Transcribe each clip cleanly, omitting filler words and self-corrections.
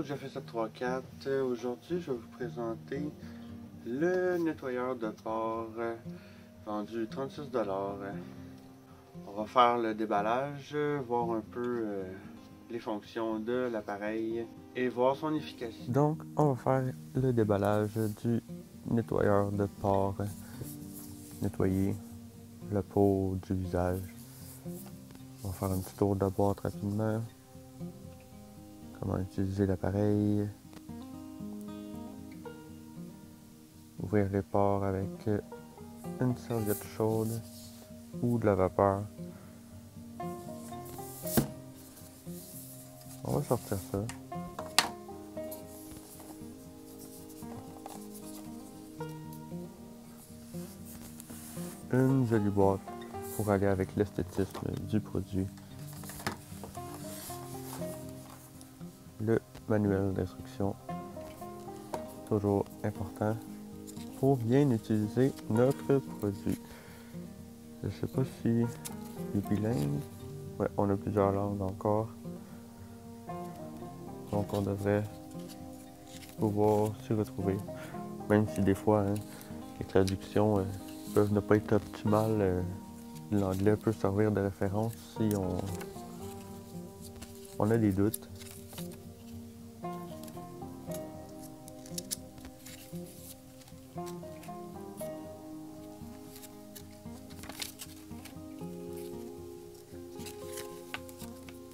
J'ai fait ça 3-4. Aujourd'hui, je vais vous présenter le nettoyeur de port vendu 36 $. On va faire le déballage, voir un peu les fonctions de l'appareil et voir son efficacité. Donc, on va faire le déballage du nettoyeur de port, nettoyer le pot du visage. On va faire un petit tour de boîte rapidement. Comment utiliser l'appareil. Ouvrir les ports avec une serviette chaude ou de la vapeur. On va sortir ça. Une jolie boîte pour aller avec l'esthétisme du produit. Le manuel d'instruction, toujours important pour bien utiliser notre produit. Je ne sais pas si il est bilingue. Ouais, on a plusieurs langues encore. Donc on devrait pouvoir s'y retrouver. Même si des fois, les traductions peuvent ne pas être optimales, l'anglais peut servir de référence si on a des doutes.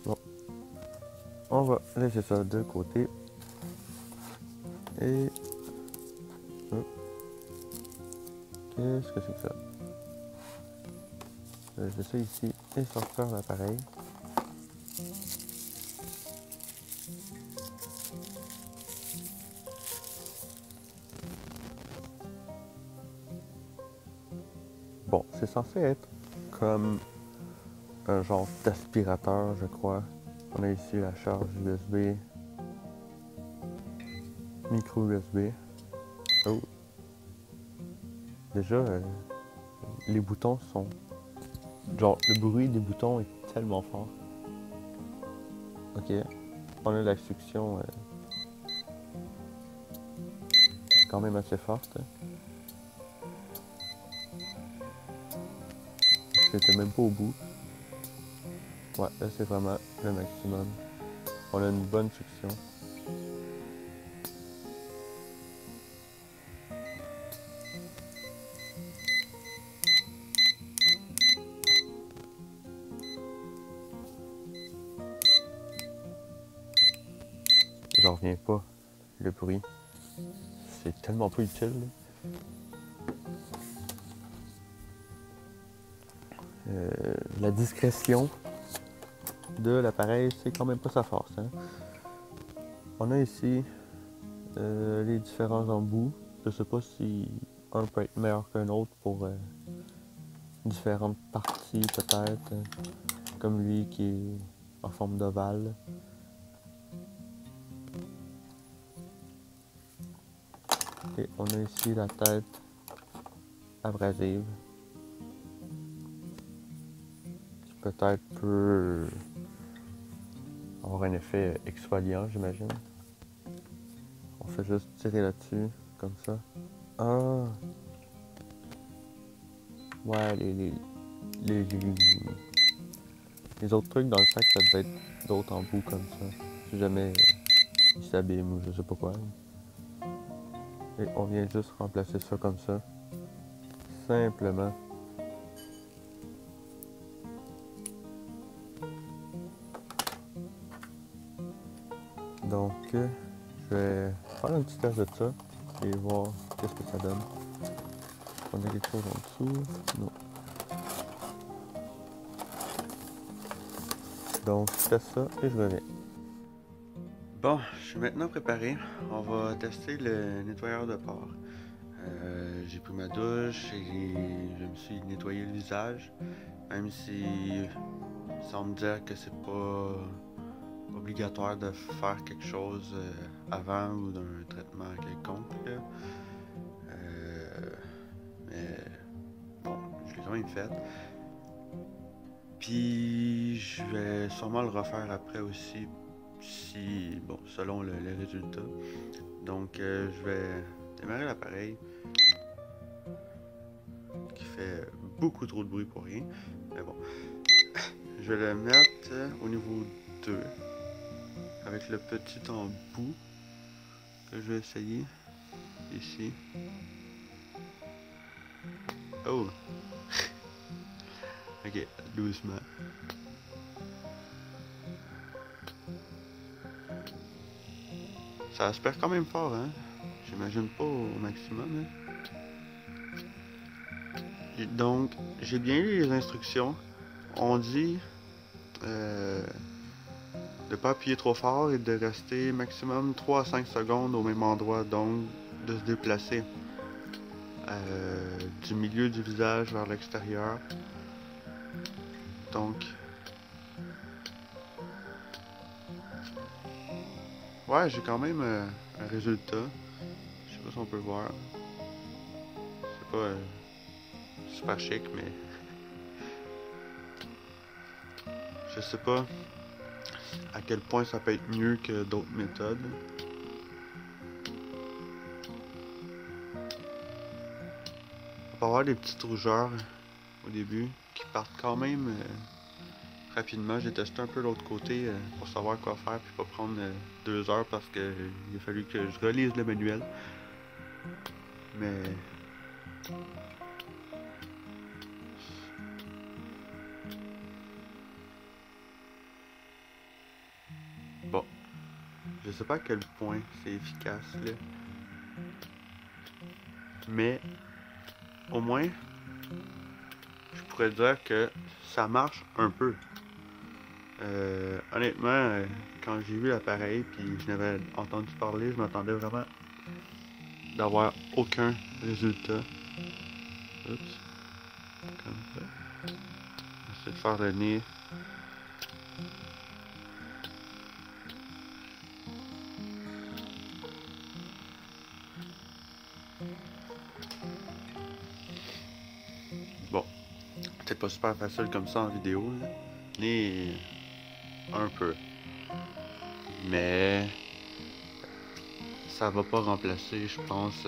Bon, on va laisser ça de côté. Et qu'est-ce que c'est que ça? Je sais ici et sortir l'appareil. Bon, c'est censé être comme un genre d'aspirateur, je crois. On a ici la charge USB, micro USB. Oh. Déjà, les boutons sont... Genre, le bruit des boutons est tellement fort. Ok. On a la succion quand même assez forte. J'étais même pas au bout. Ouais, là c'est vraiment le maximum. On a une bonne succion. J'en reviens pas. Le bruit. C'est tellement pas utile. La discrétion de l'appareil, c'est quand même pas sa force. On a ici les différents embouts. Je sais pas si un peut être meilleur qu'un autre pour différentes parties peut-être. Comme lui qui est en forme d'ovale. Et on a ici la tête abrasive. Qui peut-être peut avoir un effet exfoliant, j'imagine. On fait juste tirer là-dessus, comme ça. Ah! Ouais, les autres trucs dans le sac, ça devait être d'autres embouts comme ça. Si jamais ils s'abîment ou je sais pas quoi. Et on vient juste remplacer ça comme ça. Simplement. Donc, je vais faire un petit test de ça et voir qu'est-ce que ça donne. On a quelque chose en dessous. Non. Donc, je teste ça et je reviens. Bon, je suis maintenant préparé. On va tester le nettoyeur de port. J'ai pris ma douche et je me suis nettoyé le visage. Même si ça me dire que c'est pas obligatoire de faire quelque chose avant ou d'un traitement quelconque. Mais bon, je l'ai quand même fait. Puis je vais sûrement le refaire après aussi si, bon, selon les résultats. Donc, je vais démarrer l'appareil qui fait beaucoup trop de bruit pour rien. Mais bon, je vais le mettre au niveau 2 avec le petit embout que je vais essayer ici. Oh! Ok, doucement. Ça aspire quand même fort, hein? J'imagine pas au maximum, hein? Donc, j'ai bien lu les instructions. On dit de pas appuyer trop fort et de rester maximum 3 à 5 secondes au même endroit, donc de se déplacer du milieu du visage vers l'extérieur. Donc, ouais, j'ai quand même un résultat. Je sais pas si on peut voir. C'est pas super chic, mais je sais pas à quel point ça peut être mieux que d'autres méthodes. On peut avoir des petites rougeurs au début qui partent quand même rapidement. J'ai testé un peu l'autre côté pour savoir quoi faire puis pas prendre 2 heures parce que il a fallu que je relise le manuel. Mais bon, je sais pas à quel point c'est efficace là. Mais au moins, je pourrais dire que ça marche un peu. Honnêtement, quand j'ai vu l'appareil puis je n'avais entendu parler, je m'attendais vraiment d'avoir aucun résultat. Oups, comme ça. J'essaie de faire le nez. Bon, peut-être pas super facile comme ça en vidéo, là. Nez un peu. Mais ça va pas remplacer, je pense,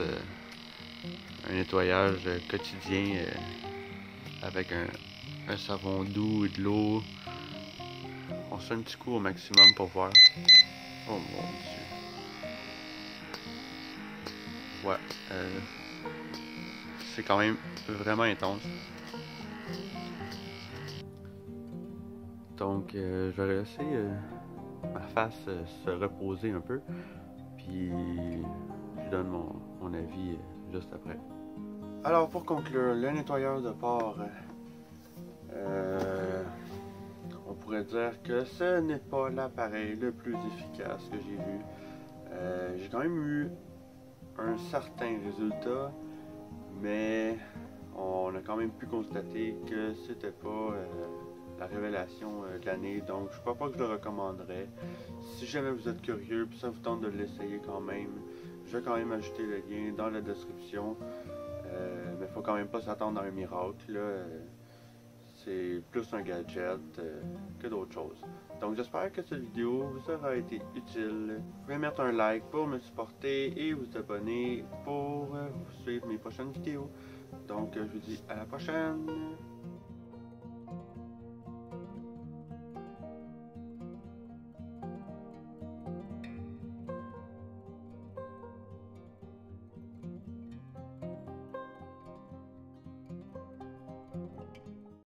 un nettoyage quotidien avec un savon doux et de l'eau. On se fait un petit coup au maximum pour voir. Oh mon dieu. Ouais, c'est quand même vraiment intense. Donc, je vais laisser ma face se reposer un peu. Puis, je donne mon avis juste après. Alors, pour conclure, le nettoyeur de pores, on pourrait dire que ce n'est pas l'appareil le plus efficace que j'ai vu. J'ai quand même eu un certain résultat, mais on a quand même pu constater que c'était pas la révélation de l'année, donc je crois pas que je le recommanderais. Si jamais vous êtes curieux puis ça vous tente de l'essayer quand même, je vais quand même ajouter le lien dans la description. Mais il faut quand même pas s'attendre à un miracle, là. C'est plus un gadget que d'autres choses. Donc j'espère que cette vidéo vous aura été utile. Vous pouvez mettre un like pour me supporter et vous abonner pour suivre mes prochaines vidéos. Donc je vous dis à la prochaine!